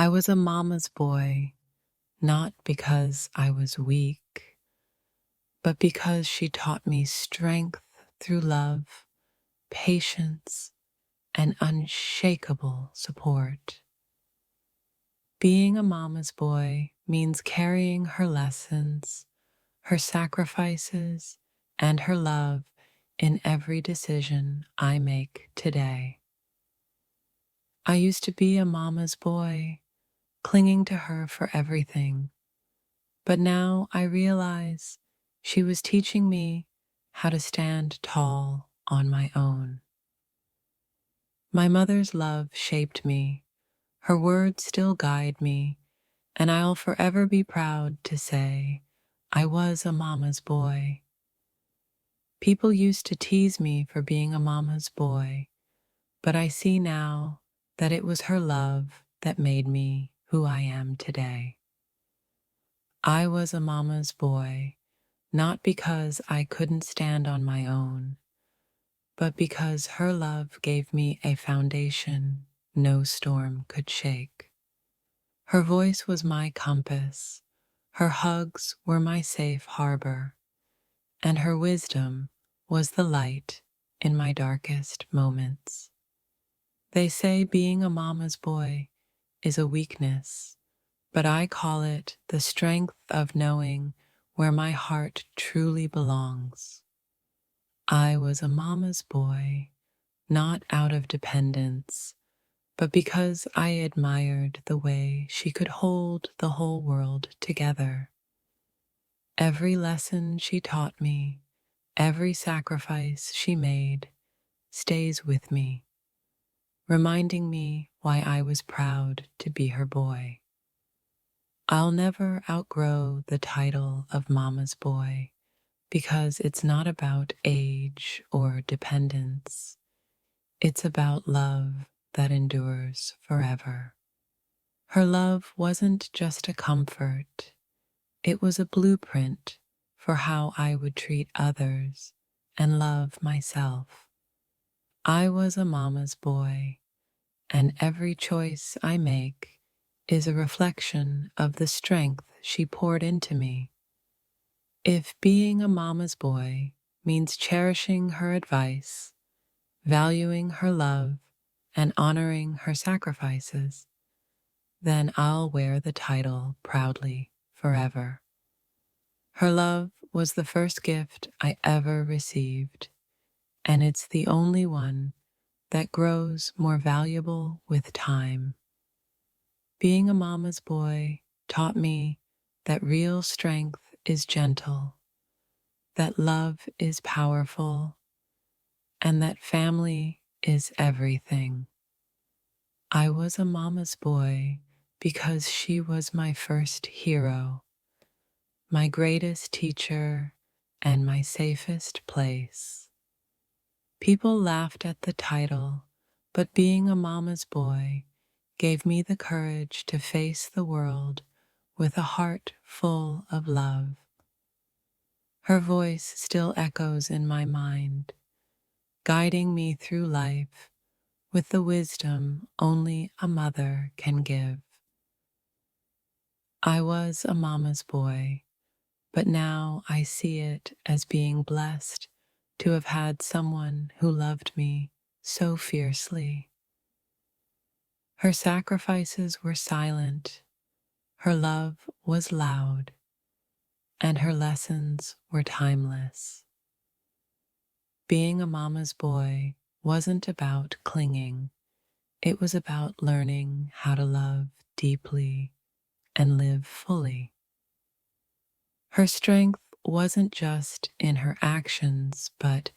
I was a mama's boy, not because I was weak, but because she taught me strength through love, patience, and unshakable support. Being a mama's boy means carrying her lessons, her sacrifices, and her love in every decision I make today. I used to be a mama's boy, clinging to her for everything, but now I realize she was teaching me how to stand tall on my own. My mother's love shaped me, her words still guide me, and I'll forever be proud to say I was a mama's boy. People used to tease me for being a mama's boy, but I see now that it was her love that made me who I am today. I was a mama's boy, not because I couldn't stand on my own, but because her love gave me a foundation no storm could shake. Her voice was my compass, her hugs were my safe harbor, and her wisdom was the light in my darkest moments. They say being a mama's boy is a weakness, but I call it the strength of knowing where my heart truly belongs. I was a mama's boy, not out of dependence, but because I admired the way she could hold the whole world together. Every lesson she taught me, every sacrifice she made, stays with me, reminding me why I was proud to be her boy. I'll never outgrow the title of mama's boy because it's not about age or dependence. It's about love that endures forever. Her love wasn't just a comfort, it was a blueprint for how I would treat others and love myself. I was a mama's boy, and every choice I make is a reflection of the strength she poured into me. If being a mama's boy means cherishing her advice, valuing her love, and honoring her sacrifices, then I'll wear the title proudly forever. Her love was the first gift I ever received, and it's the only one that grows more valuable with time. Being a mama's boy taught me that real strength is gentle, that love is powerful, and that family is everything. I was a mama's boy because she was my first hero, my greatest teacher, and my safest place. People laughed at the title, but being a mama's boy gave me the courage to face the world with a heart full of love. Her voice still echoes in my mind, guiding me through life with the wisdom only a mother can give. I was a mama's boy, but now I see it as being blessed to have had someone who loved me so fiercely. Her sacrifices were silent, her love was loud, and her lessons were timeless. Being a mama's boy wasn't about clinging, it was about learning how to love deeply and live fully. Her strength wasn't just in her actions, but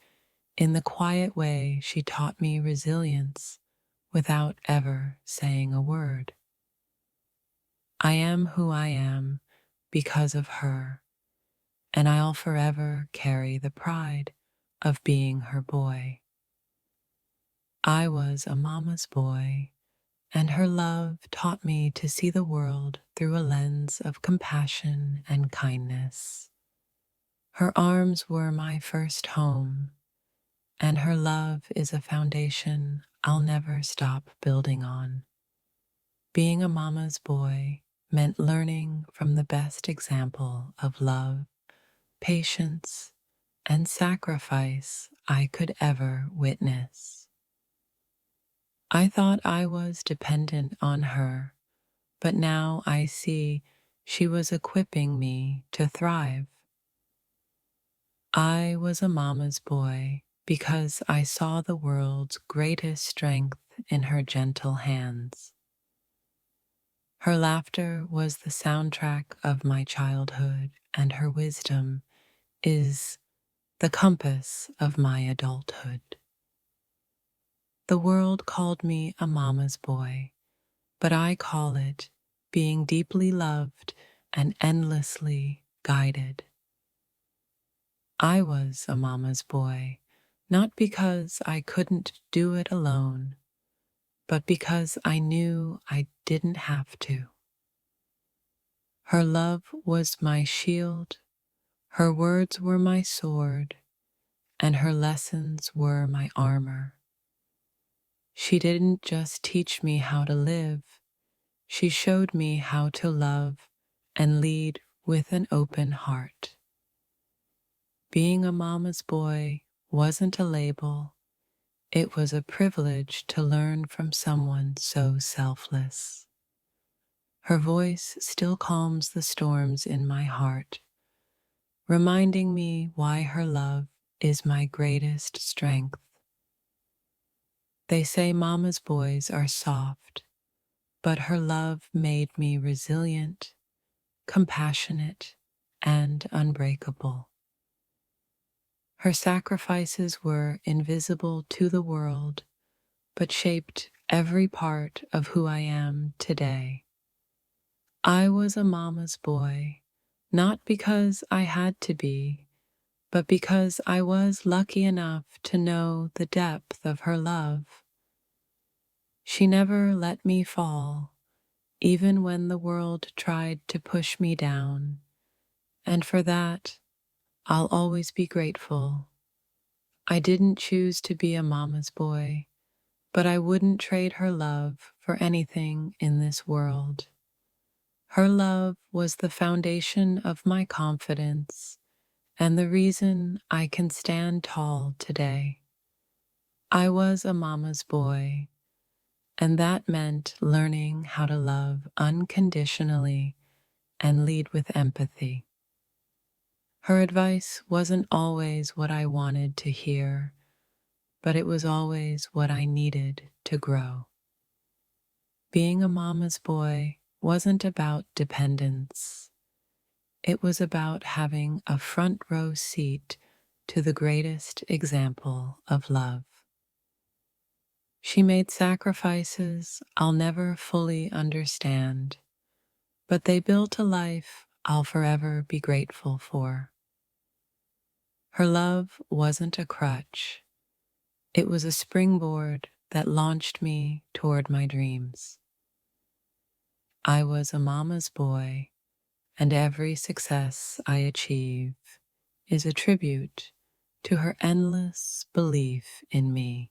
in the quiet way she taught me resilience without ever saying a word. I am who I am because of her, and I'll forever carry the pride of being her boy. I was a mama's boy, and her love taught me to see the world through a lens of compassion and kindness. Her arms were my first home, and her love is a foundation I'll never stop building on. Being a mama's boy meant learning from the best example of love, patience, and sacrifice I could ever witness. I thought I was dependent on her, but now I see she was equipping me to thrive. I was a mama's boy because I saw the world's greatest strength in her gentle hands. Her laughter was the soundtrack of my childhood, and her wisdom is the compass of my adulthood. The world called me a mama's boy, but I call it being deeply loved and endlessly guided. I was a mama's boy, not because I couldn't do it alone, but because I knew I didn't have to. Her love was my shield, her words were my sword, and her lessons were my armor. She didn't just teach me how to live, she showed me how to love and lead with an open heart. Being a mama's boy wasn't a label, it was a privilege to learn from someone so selfless. Her voice still calms the storms in my heart, reminding me why her love is my greatest strength. They say mama's boys are soft, but her love made me resilient, compassionate, and unbreakable. Her sacrifices were invisible to the world, but shaped every part of who I am today. I was a mama's boy, not because I had to be, but because I was lucky enough to know the depth of her love. She never let me fall, even when the world tried to push me down, and for that, I'll always be grateful. I didn't choose to be a mama's boy, but I wouldn't trade her love for anything in this world. Her love was the foundation of my confidence and the reason I can stand tall today. I was a mama's boy, and that meant learning how to love unconditionally and lead with empathy. Her advice wasn't always what I wanted to hear, but it was always what I needed to grow. Being a mama's boy wasn't about dependence. It was about having a front row seat to the greatest example of love. She made sacrifices I'll never fully understand, but they built a life I'll forever be grateful for. Her love wasn't a crutch. It was a springboard that launched me toward my dreams. I was a mama's boy, and every success I achieve is a tribute to her endless belief in me.